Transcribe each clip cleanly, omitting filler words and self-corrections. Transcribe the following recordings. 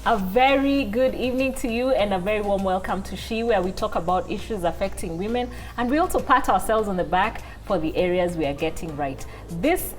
A very good evening to you and a very warm welcome to She, where we talk about issues affecting women and we also pat ourselves on the back for the areas we are getting right. This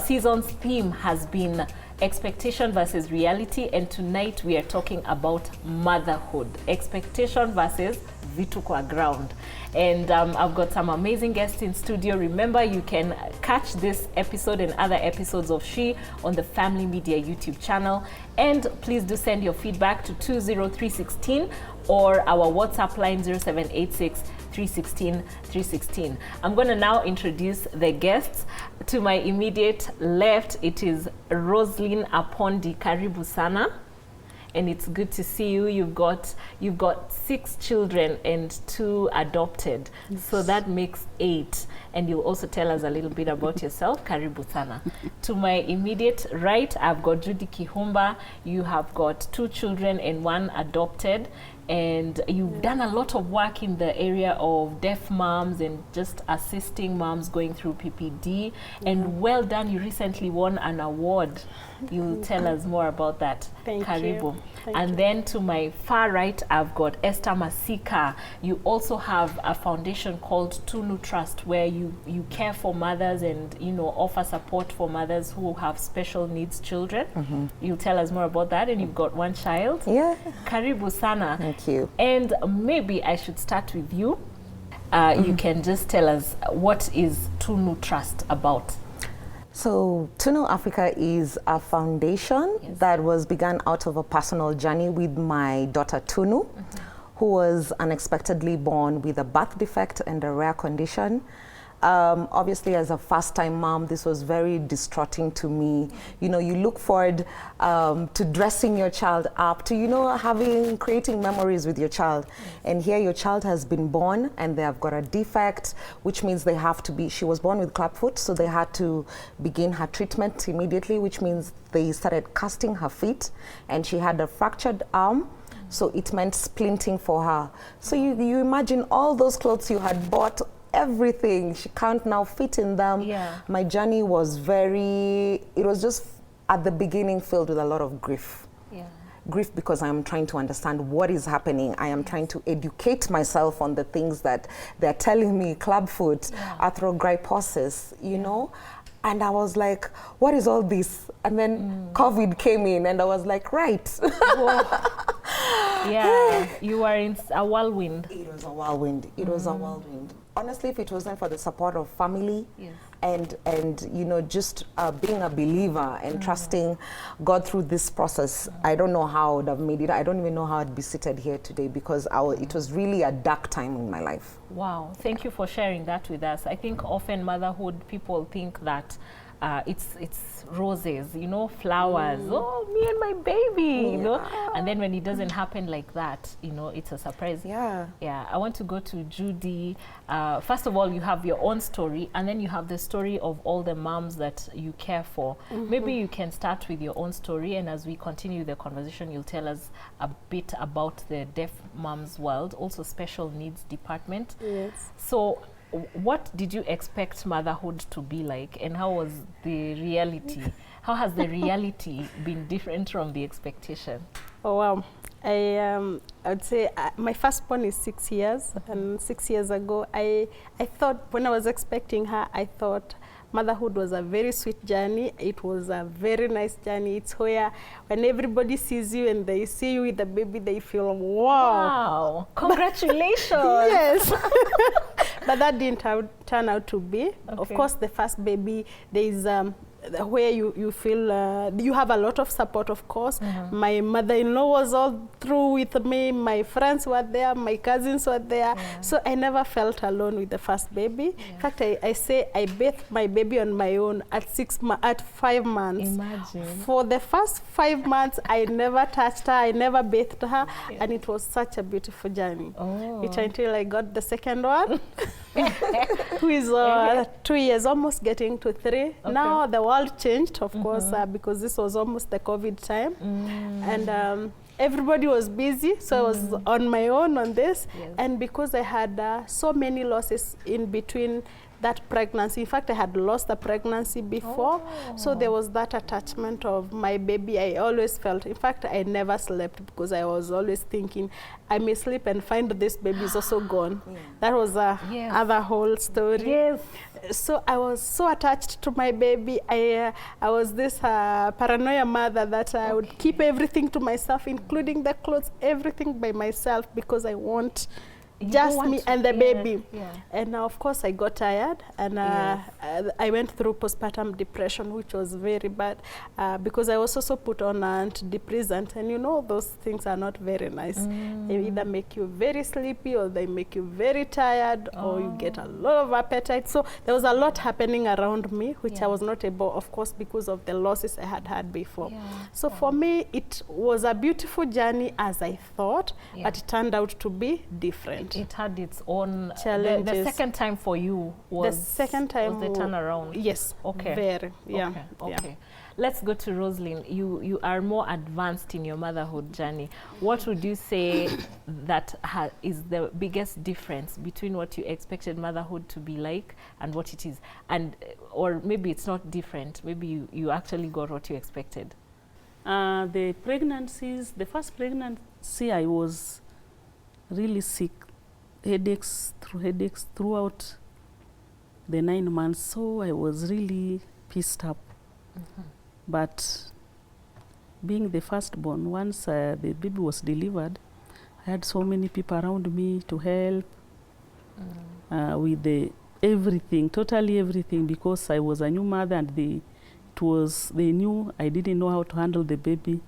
season's theme has been expectation versus reality, and tonight we are talking about motherhood. Expectation versus vitu kwa ground. And I've got some amazing guests in studio. Remember, you can catch this episode and other episodes of She on the Family Media YouTube channel. And please do send your feedback to 20316 or our WhatsApp line 0786 316 316. I'm going to now introduce the guests. To my immediate left, it is Roslyn Apondi. Karibu sana. And it's good to see you. You've got 6 children and 2 adopted. Yes. So that makes 8. And you'll also tell us a little bit about yourself. Karibu sana. To my immediate right, I've got Judy Kihumba. You have got 2 children and 1 adopted. And you've done a lot of work in the area of deaf moms and just assisting moms going through PPD. And well done, you recently won an award. You'll tell us more about that. Thank Karibu. you. Thank and you. Then to my far right, I've got Esther Masika. You also have a foundation called Tunu Trust, where you care for mothers and offer support for mothers who have special needs children. You'll tell us more about that. And you've got 1 child. Yeah. Karibu sana. Thank you. And maybe I should start with you. You can just tell us, what is Tunu Trust about? So Tunu Africa is a foundation that was begun out of a personal journey with my daughter Tunu, who was unexpectedly born with a birth defect and a rare condition. Obviously, as a first-time mom, this was very distraughting to me. You look forward to dressing your child up, to, creating memories with your child. And here your child has been born and they have got a defect, which means she was born with clubfoot, so they had to begin her treatment immediately, which means they started casting her feet, and she had a fractured arm. So it meant splinting for her. So you imagine all those clothes you had bought, everything, she can't now fit in them. Yeah. My journey was it was just at the beginning filled with a lot of grief. Yeah. Grief because I am trying to understand what is happening. I am trying to educate myself on the things that they're telling me, clubfoot, arthrogryposis, And I was like, what is all this? And then COVID came in and I was like, right. Yeah, you were in a whirlwind. It was a whirlwind. It was a whirlwind. Honestly, if it wasn't for the support of family and just being a believer and trusting God through this process, I don't know how I would have made it. I don't even know how I'd be seated here today because it was really a dark time in my life. Wow, thank you for sharing that with us. I think often motherhood, people think that it's roses, flowers. Oh, me and my baby, And then when it doesn't happen like that, it's a surprise. Yeah. Yeah. I want to go to Judy. First of all, you have your own story, and then you have the story of all the moms that you care for. Maybe you can start with your own story, and as we continue the conversation, you'll tell us a bit about the deaf moms world, also special needs department. Yes. So, what did you expect motherhood to be like, and how was the reality? How has the reality been different from the expectation? Oh wow! I would say my firstborn is 6 years, and 6 years ago, I thought when I was expecting her, I thought motherhood was a very sweet journey. It was a very nice journey. It's where when everybody sees you and they see you with the baby, they feel, wow. Congratulations. Yes. But that didn't turn out to be. Okay. Of course, the first baby, there is where you feel you have a lot of support, of course. My mother-in-law was all through with me. My friends were there. My cousins were there. Yeah. So I never felt alone with the first baby. Yeah. In fact, I say I bathed my baby on my own at 5 months. Imagine. For the first 5 months, I never touched her. I never bathed her. Yeah. And it was such a beautiful journey. Which until I got the second one, who is 2 years, almost getting to 3. Okay. Now the world changed, of course, because this was almost the COVID time. And everybody was busy, so I was on my own on this. Yes. And because I had so many losses in between that pregnancy. In fact, I had lost the pregnancy before, so there was that attachment of my baby. I always felt, in fact, I never slept because I was always thinking, I may sleep and find this baby is also gone. That was a other whole story. Yes. So I was so attached to my baby. I was this paranoia mother that I would keep everything to myself, including the clothes, everything by myself, because I want just me and the baby. And now, of course, I got tired, and I went through postpartum depression, which was very bad, because I was also put on antidepressant, and you know those things are not very nice. They either make you very sleepy, or they make you very tired, or you get a lot of appetite. So there was a lot happening around me, which I was not able, of course, because of the losses I had had before. So for me, it was a beautiful journey as I thought, but it turned out to be different. It had its own challenges. The second time for you was the second time was the turnaround. Yes. Okay. Very. Yeah. Okay. Let's go to Rosalind. You are more advanced in your motherhood journey. What would you say that is the biggest difference between what you expected motherhood to be like and what it is? And or maybe it's not different. Maybe you actually got what you expected. The first pregnancy, I was really sick. Headaches throughout the 9 months, so I was really pissed up. But being the firstborn, once the baby was delivered, I had so many people around me to help with everything, totally everything, because I was a new mother, and they knew I didn't know how to handle the baby.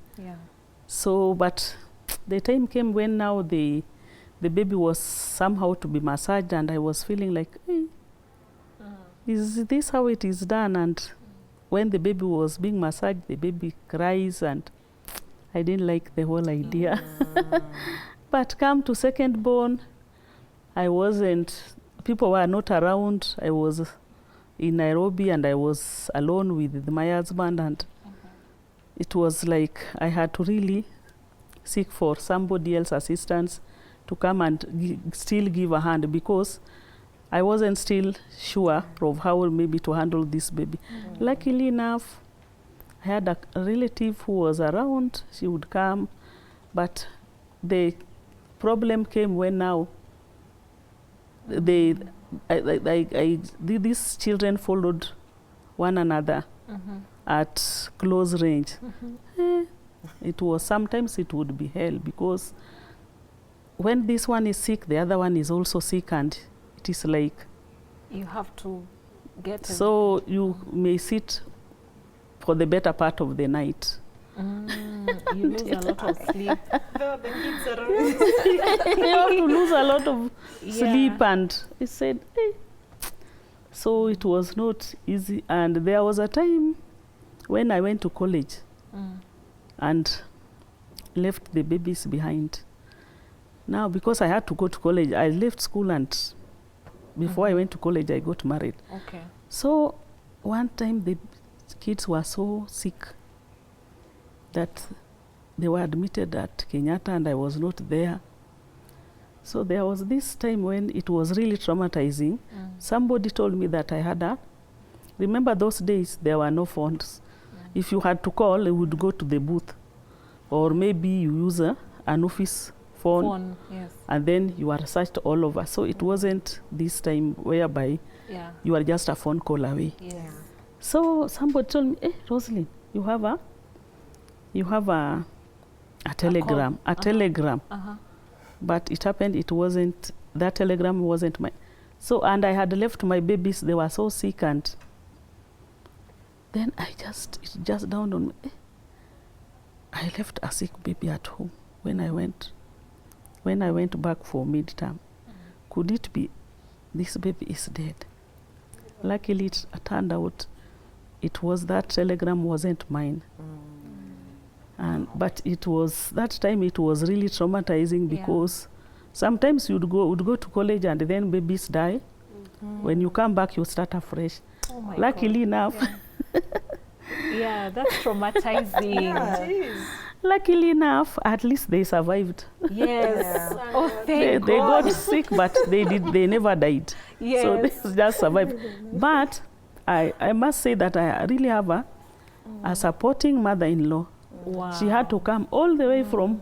So, but the time came when now the baby was somehow to be massaged, and I was feeling like, hey, is this how it is done? And when the baby was being massaged, the baby cries, and I didn't like the whole idea. But come to second born, people were not around. I was in Nairobi, and I was alone with my husband, and it was like I had to really seek for somebody else's assistance to come and still give a hand, because I wasn't still sure of how maybe to handle this baby. Luckily enough, I had a relative who was around. She would come, but the problem came when now these children followed one another at close range. It was, sometimes it would be hell, because when this one is sick, the other one is also sick, and it is like you have to get so you may sit for the better part of the night. You lose a lot of sleep. The kids around. You have to lose a lot of sleep, and it said, hey. So it was not easy, and there was a time when I went to college and left the babies behind. Now, because I had to go to college, I left school, and before I went to college, I got married. So one time the kids were so sick that they were admitted at Kenyatta, and I was not there. So there was this time when it was really traumatizing. Somebody told me that I had remember those days, there were no phones. If you had to call, you would go to the booth, or maybe you use an office phone, and then you are searched all over. So it wasn't this time whereby you are just a phone call away. So somebody told me, hey, Rosalind, you have a telegram, telegram. But it happened, that telegram wasn't mine. So, and I had left my babies, they were so sick, and then it just dawned on me, I left a sick baby at home when I went back for midterm. Could it be this baby is dead? Luckily, it turned out it was that telegram wasn't mine. But it was, that time it was really traumatizing, because sometimes you would go to college, and then babies die. When you come back, you start afresh. Luckily enough. That's traumatizing. Luckily enough, at least they survived. Yes. Oh, thank God. They got sick, but they never died. Yes. So this just survived. But I must say that I really have a supporting mother-in-law. Wow. She had to come all the way from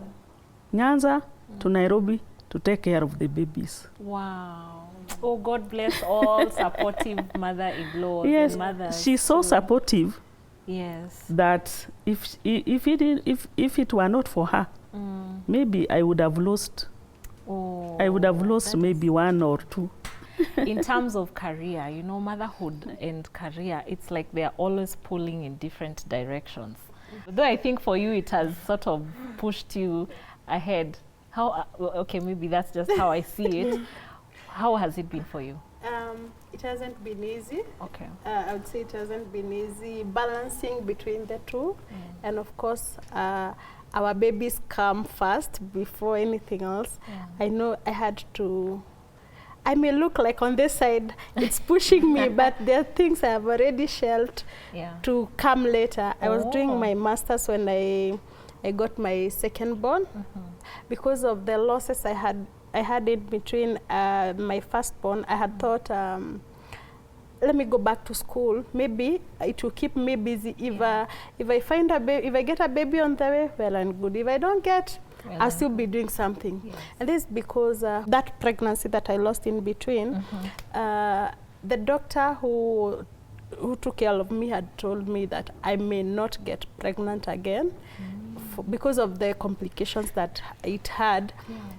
Nyanza to Nairobi to take care of the babies. Wow. Oh, God bless all supportive mother-in-laws Yes, and mothers. she's so too. supportive Yes. that if it were not for her, maybe I would have lost. Oh, I would have lost maybe one or two. in terms of career, you know, motherhood and career, it's like they're always pulling in different directions. Though I think for you, it has sort of pushed you ahead. How, okay, maybe that's just how I see it. How has it been for you? It hasn't been easy. Okay. I would say it hasn't been easy balancing between the two. And of course, our babies come first before anything else. I know I had to, I may look like on this side, it's pushing me, but there are things I have already shelved to come later. I was doing my master's when I got my second born. Because of the losses I had in between my firstborn, I had thought, let me go back to school. Maybe it will keep me busy. If I find if I get a baby on the way, well and good. If I don't get, I'll still be doing something. Yes. And this is because that pregnancy that I lost in between, the doctor who took care of me had told me that I may not get pregnant again because of the complications that it had.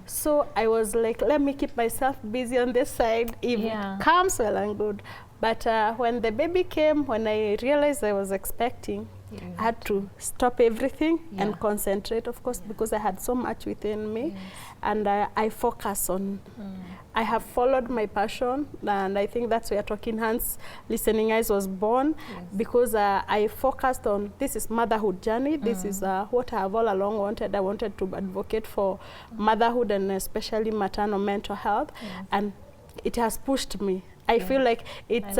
So I was like, let me keep myself busy on this side. If it comes, well and good. But when the baby came, when I realized I was expecting, I had to stop everything and concentrate, of course, because I had so much within me. And I focus on, I have followed my passion, and I think that's where Talking Hands, Listening Eyes was born, because I focused on, this is motherhood journey, this is what I have all along wanted. I wanted to advocate for motherhood and especially maternal mental health, and it has pushed me. I feel like it's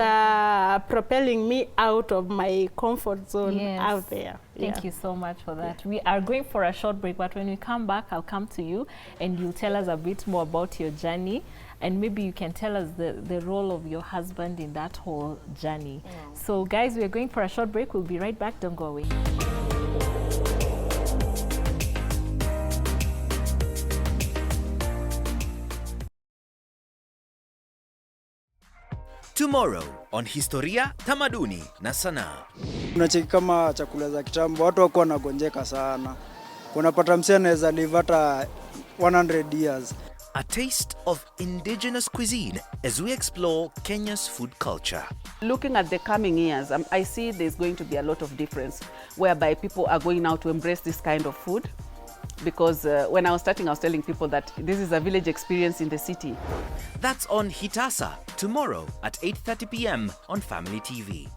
propelling me out of my comfort zone out there. Thank you so much for that. We are going for a short break, but when we come back, I'll come to you and you'll tell us a bit more about your journey, and maybe you can tell us the role of your husband in that whole journey. So guys, we are going for a short break. We'll be right back. Don't go away. Tomorrow on Historia, Tamaduni na Sanaa. Unacheki kama chakula za kitambo, watu wako wanagonjeka sana. Unapata msee anaweza live hata 100 years. A taste of indigenous cuisine as we explore Kenya's food culture. Looking at the coming years, I see there's going to be a lot of difference whereby people are going now to embrace this kind of food. Because when I was starting, I was telling people that this is a village experience in the city. That's on Hitasa, tomorrow at 8:30 p.m. on Family TV.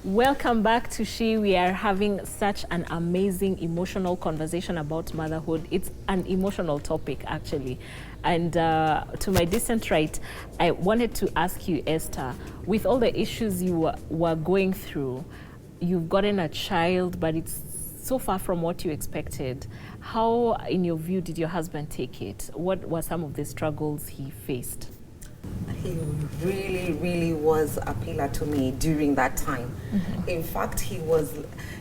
Welcome back to She. We are having such an amazing emotional conversation about motherhood. It's an emotional topic, actually. And to my distant right, I wanted to ask you, Esther, with all the issues you were going through, you've gotten a child, but it's so far from what you expected. How, in your view, did your husband take it? What were some of the struggles he faced? He really was a pillar to me during that time. In fact, he was,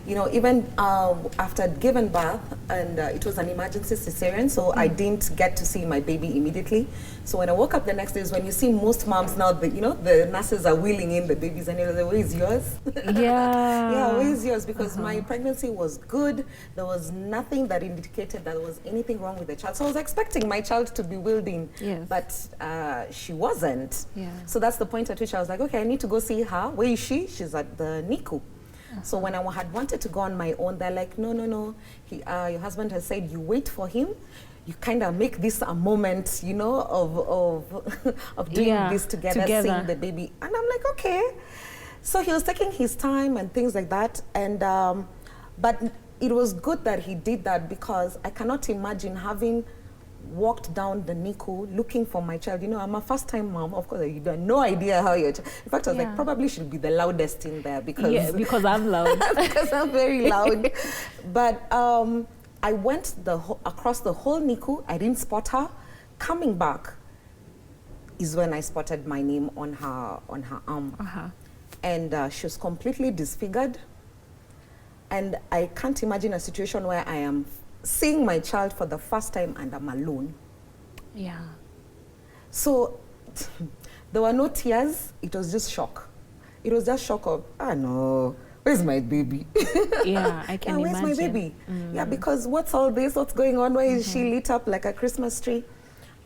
you know, even after giving birth, and it was an emergency cesarean, so I didn't get to see my baby immediately. So when I woke up the next day, is when you see most moms now, you know, the nurses are wheeling in the babies, and you're like, where is yours? Yeah, where is yours? Because my pregnancy was good. There was nothing that indicated that there was anything wrong with the child. So I was expecting my child to be wheeled in, but she wasn't. So that's the point at which I was like, okay, I need to go see her. Where is she? She's at the NICU. So when I had wanted to go on my own, they're like, no. Your husband has said you wait for him. You kind of make this a moment, you know, of doing this together, seeing the baby. And I'm like, okay. So he was taking his time and things like that. And but it was good that he did that, because I cannot imagine having walked down the NICU looking for my child. You know, I'm a first-time mom. Of course, you have no idea how your child... In fact, I was like, probably should be the loudest in there because... Yeah, because I'm loud. because I'm very loud. But I went across the whole NICU. I didn't spot her. Coming back is when I spotted my name on her arm. And she was completely disfigured. And I can't imagine a situation where I am seeing my child for the first time and I'm alone. Yeah. So there were no tears. It was just shock. It was just shock of, no, where's my baby? Yeah, I can where's imagine. my baby? Yeah, because what's all this? What's going on? Why is she lit up like a Christmas tree?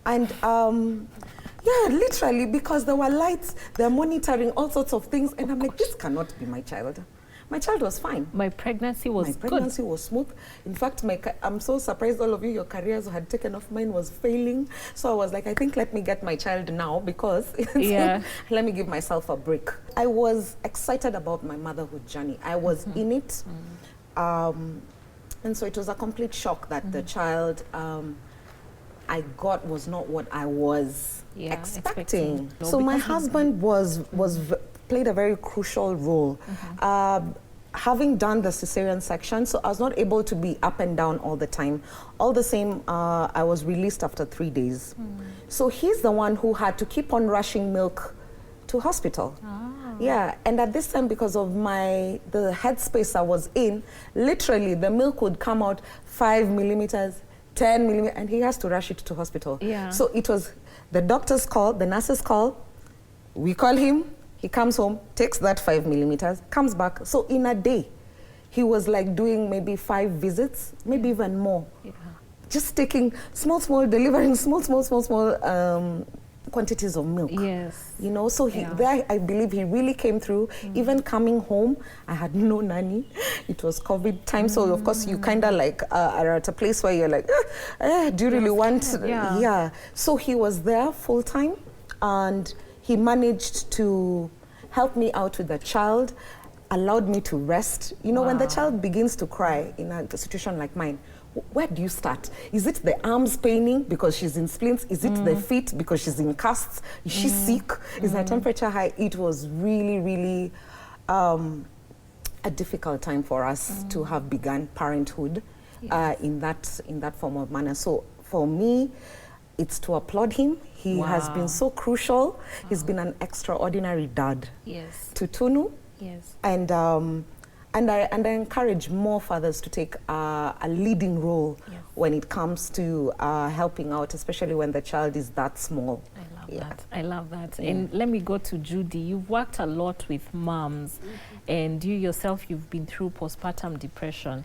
And yeah, literally, because there were lights, they're monitoring all sorts of things. And I'm like, this cannot be my child. My child was fine. My pregnancy was good. My pregnancy was smooth. In fact, I'm so surprised all of you, your careers had taken off. Mine was failing. So I was like, I think let me get my child now because let me give myself a break. I was excited about my motherhood journey. I was in it. And so it was a complete shock that the child I got was not what I was expecting. So my husband played a very crucial role. Having done the cesarean section, so I was not able to be up and down all the time. All the same, I was released after 3 days. So he's the one who had to keep on rushing milk to hospital. Yeah, and at this time, because of the headspace I was in, literally the milk would come out 5 millimeters, 10 millimeters, and he has to rush it to hospital. Yeah. So it was the doctor's call, the nurse's call, we call him, he comes home, takes that 5 millimeters, comes back. So in a day, he was like doing maybe 5 visits, maybe even more. Yeah. Just taking delivering small quantities of milk. Yes. You know, so there I believe he really came through. Even coming home, I had no nanny. It was COVID time, so of course you kind of like are at a place where you're like, do you really want? Yeah. So he was there full time, and he managed to help me out with the child, allowed me to rest. You know, when the child begins to cry in a situation like mine, where do you start? Is it the arms paining because she's in splints? Is it the feet because she's in casts? Is she sick? Is her temperature high? It was really, really a difficult time for us to have begun parenthood in that form of manner. So for me, it's to applaud him. He has been so crucial. He's been an extraordinary dad to Tunu. Yes. And I encourage more fathers to take a leading role when it comes to helping out, especially when the child is that small. I love that. And let me go to Judy. You've worked a lot with moms, and you yourself, you've been through postpartum depression.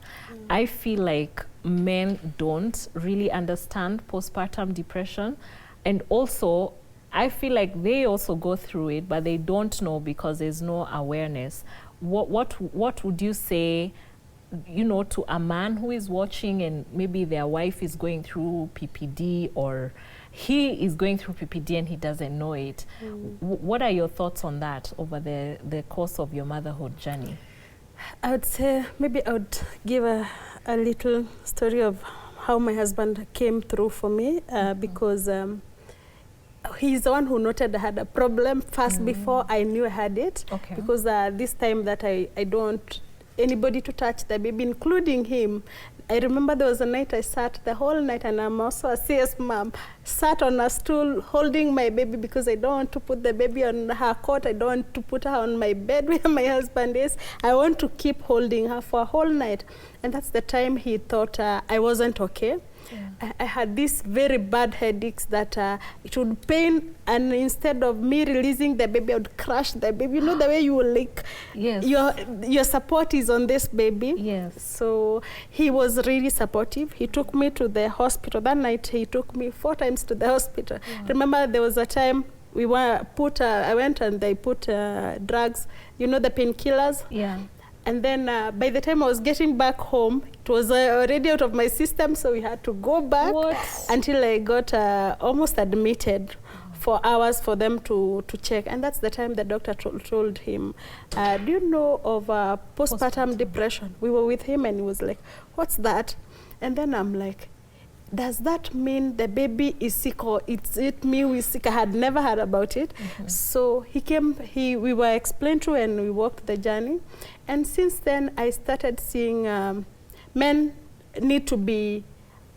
I feel like men don't really understand postpartum depression, and also I feel like they also go through it, but they don't know because there's no awareness. What would you say, you know, to a man who is watching and maybe their wife is going through PPD, or he is going through PPD and he doesn't know it? What are your thoughts on that over the course of your motherhood journey? I would say maybe I would give a little story of how my husband came through for me, because he's the one who noted I had a problem first before I knew I had it. Okay. Because this time that I don't anybody to touch the baby, including him. I remember there was a night I sat the whole night, and I'm also a CS mom, sat on a stool holding my baby because I don't want to put the baby on her cot. I don't want to put her on my bed where my husband is. I want to keep holding her for a whole night. And that's the time he thought I wasn't okay. I had these very bad headaches that it would pain, and instead of me releasing the baby, I would crush the baby. You know the way you will like, your support is on this baby. Yes. So he was really supportive. He took me to the hospital. That night he took me 4 times to the hospital. Remember there was a time I went and they put drugs, you know, the painkillers. Yeah. And then by the time I was getting back home, it was already out of my system, so we had to go back until I got almost admitted for hours for them to check. And that's the time the doctor told him, do you know of postpartum depression? We were with him and he was like, what's that? And then I'm like, does that mean the baby is sick or it's it me who is sick? I had never heard about it. So we were explained to and we walked the journey. And since then, I started seeing men need to be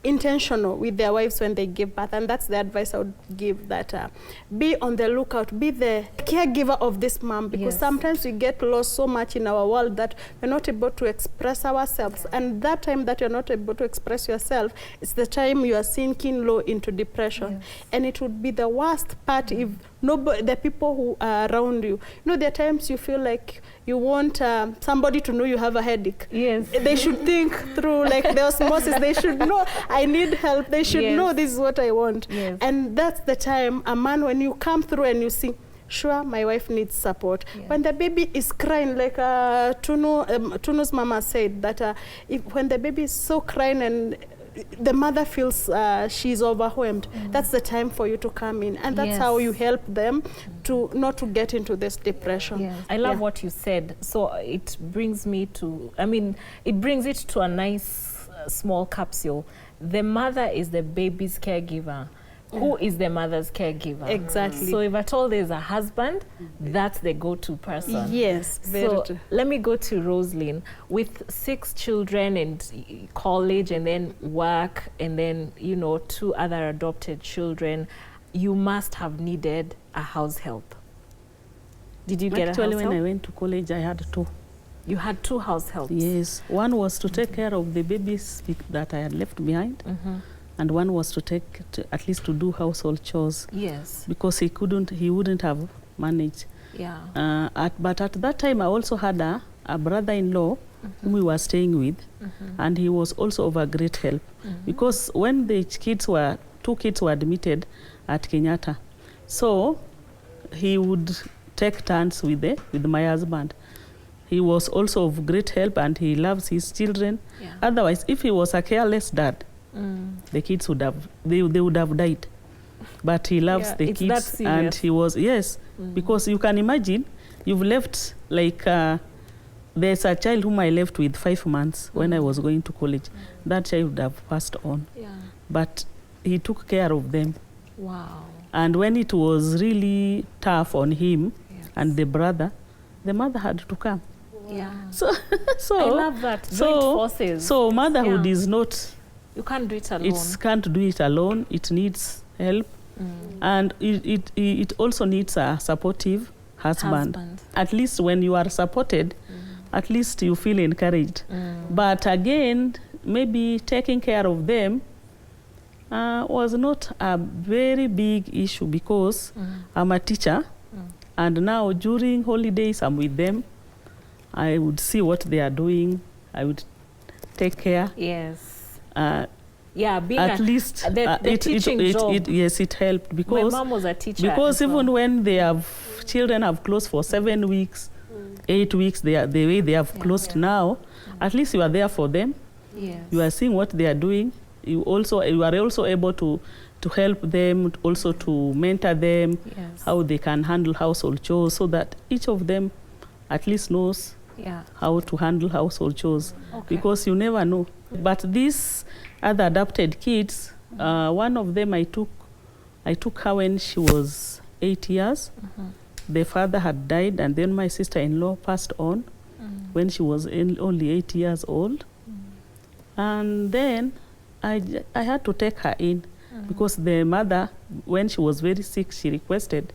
intentional with their wives when they give birth, and that's the advice I would give, that be on the lookout, be the caregiver of this mom, because sometimes we get lost so much in our world that we're not able to express ourselves, and that time that you're not able to express yourself, it's the time you are sinking low into depression. And it would be the worst part if nobody, the people who are around you, there are times you feel like you want somebody to know you have a headache. They should think through, like the osmosis. They should know I need help. They should know this is what I want. And that's the time, a man, when you come through and you see, sure, my wife needs support. When the baby is crying, like Tunu's mama said, that when the baby is so crying and the mother feels she's overwhelmed, that's the time for you to come in, and that's how you help them to not to get into this depression. I love what you said. So it brings me to, it brings it to a nice small capsule. The mother is the baby's caregiver. Who is the mother's caregiver? Exactly. So if at all there's a husband, that's the go-to person. Yes, very true. Let me go to Roslyn. With 6 children and college and then work and then, 2 other adopted children, you must have needed a house help. Did you get a house help? Actually, when I went to college, I had 2. You had 2 house helps? Yes. One was to take care of the babies that I had left behind. And one was to at least to do household chores. Because he wouldn't have managed. But at that time, I also had a brother-in-law whom we were staying with, and he was also of a great help. Because when the 2 kids were admitted at Kenyatta, so he would take turns with my husband. He was also of great help, and he loves his children. Otherwise, if he was a careless dad, the kids would have died. But he loves the kids, and he was because you can imagine, you've left, like there's a child whom I left with 5 months when I was going to college. That child would have passed on, but he took care of them. And when it was really tough on him and the brother, the mother had to come. So I love that. Joint forces. So motherhood is not, you can't do it alone. It can't do it alone. It needs help. And it also needs a supportive husband. At least when you are supported, at least you feel encouraged. But again, maybe taking care of them was not a very big issue, because I'm a teacher, and now during holidays I'm with them. I would see what they are doing. I would take care. Being at least the teaching job. It helped, because my mom was a teacher. Because even when children have closed for 7 weeks, 8 weeks, the way they have closed now, at least you are there for them. You are seeing what they are doing. You are also able to help them, also to mentor them, how they can handle household chores, so that each of them at least knows how to handle household chores, because you never know. But these other adopted kids, one of them I took her when she was 8 years. The father had died, and then my sister-in-law passed on when she was only 8 years old. And then I had to take her in, because the mother, when she was very sick, she requested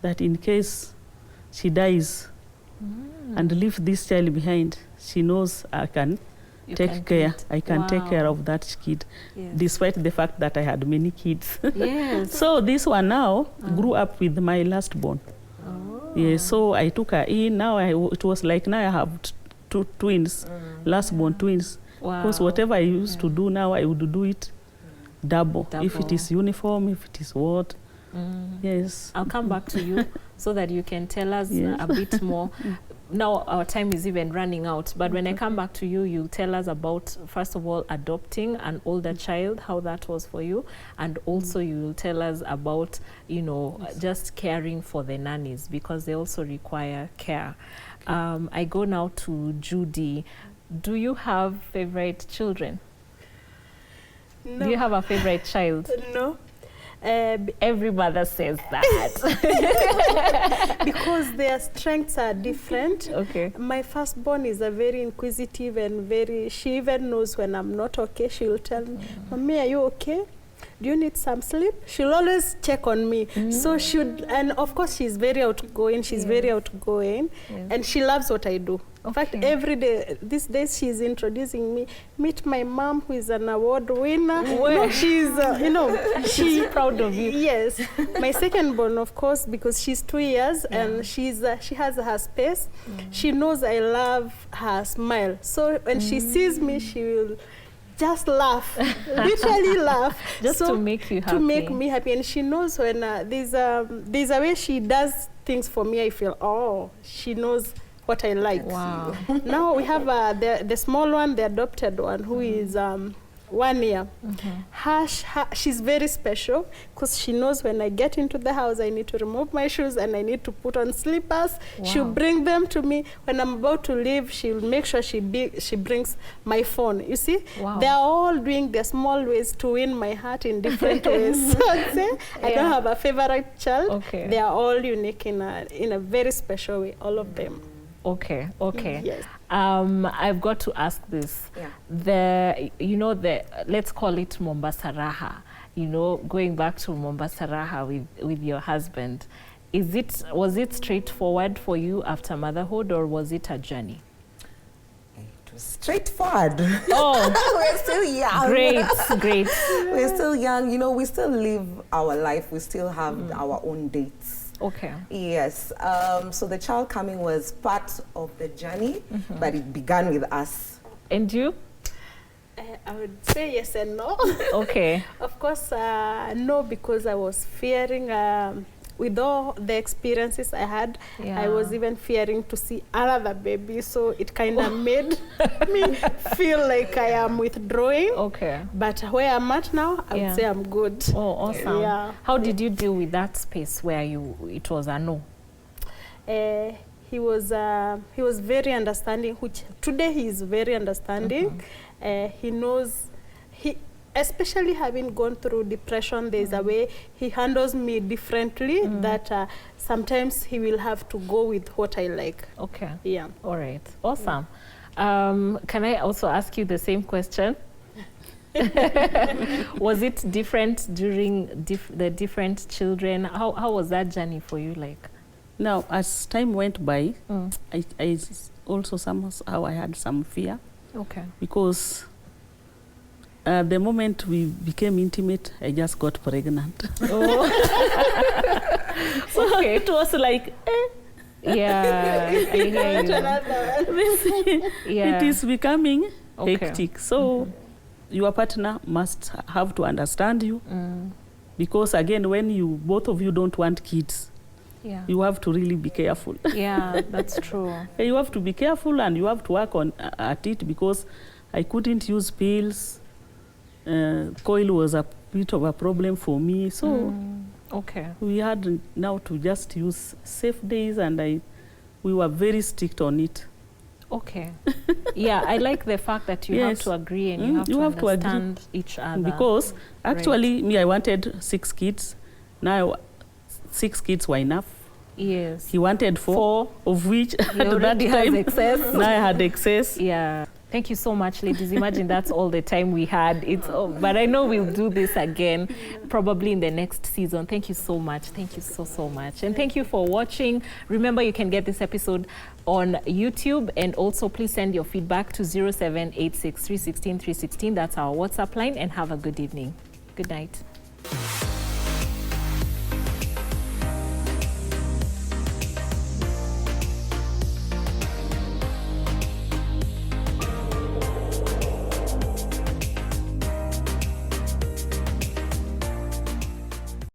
that in case she dies and leave this child behind, she knows I can take care. I can take care of that kid, despite the fact that I had many kids. So this one now grew up with my last born. So I took her in. Now it was like, now I have 2 twins, last born twins. Because whatever I used to do now, I would do it double. If it is uniform, if it is what. I'll come back to you so that you can tell us a bit more. Now our time is even running out, but when I come back to you, you'll tell us about, first of all, adopting an older child, how that was for you, and also you will tell us about, just caring for the nannies, because they also require care. I go now to Judy. Do you have favorite children? No. Do you have a favorite child? No. Every mother says that. Because their strengths are different. Okay. My firstborn is a very inquisitive and she even knows when I'm not okay. She'll tell me, Mommy, are you okay? Do you need some sleep? She'll always check on me. So and of course she's very outgoing. She's very outgoing, and she loves what I do. In fact, every day, these days, she's introducing me. Meet my mom, who is an award winner. No, she's, she's proud of you. Yes. My second born, of course, because she's 2 years and she has her space. She knows I love her smile. So when she sees me, she will just laugh, literally laugh. Just to make you happy. To make me happy. And she knows when there's a way she does things for me, I feel, oh, she knows what I like. Wow. Now we have the small one, the adopted one, who is 1 year. She's very special because she knows when I get into the house, I need to remove my shoes and I need to put on slippers. Wow. She'll bring them to me. When I'm about to leave, she'll make sure she brings my phone. You see, they're all doing their small ways to win my heart in different ways. So I'd say I don't have a favorite child. Okay. They are all unique in a very special way, all of them. Okay. Yes. I've got to ask this. Let's call it Mombasa Raha. Going back to Mombasa Raha with your husband, was it straightforward for you after motherhood, or was it a journey? It was straightforward. Oh, we're still young. Great. We're still young. We still live our life. We still have our own dates. Okay. Yes. So the child coming was part of the journey, but it began with us. And you? I would say yes and no. Okay. Of course, no, because I was fearing, with all the experiences I had, I was even fearing to see another baby. So it kind of made me feel like I am withdrawing. Okay. But where I'm at now, I would say I'm good. Oh, awesome. Yeah. How did you deal with that space where it was a no? He was very understanding, which today he is very understanding. He knows, especially having gone through depression, there's a way he handles me differently that sometimes he will have to go with what I like. Okay. Yeah. All right. Awesome. Can I also ask you the same question? Was it different during the different children? How was that journey for you like? Now, as time went by, I also somehow I had some fear. Okay. Because the moment we became intimate, I just got pregnant. Oh. So it was like, Yeah, I hear you. It is becoming hectic. So your partner must have to understand you. Because again, when both of you don't want kids, you have to really be careful. Yeah, that's true. You have to be careful and you have to work at it, because I couldn't use pills. Coil was a bit of a problem for me. So we had now to just use safe days, and we were very strict on it. Okay. Yeah, I like the fact that you have to agree and you have to understand each other. Because actually, me, I wanted 6 kids. Now 6 kids were enough. Yes. He wanted 4 of which he already has excess. Now I had excess. Yeah. Thank you so much, ladies. Imagine that's all the time we had. But I know we'll do this again, probably in the next season. Thank you so much. Thank you so much. And thank you for watching. Remember, you can get this episode on YouTube. And also, please send your feedback to 0786 316 316. That's our WhatsApp line. And have a good evening. Good night.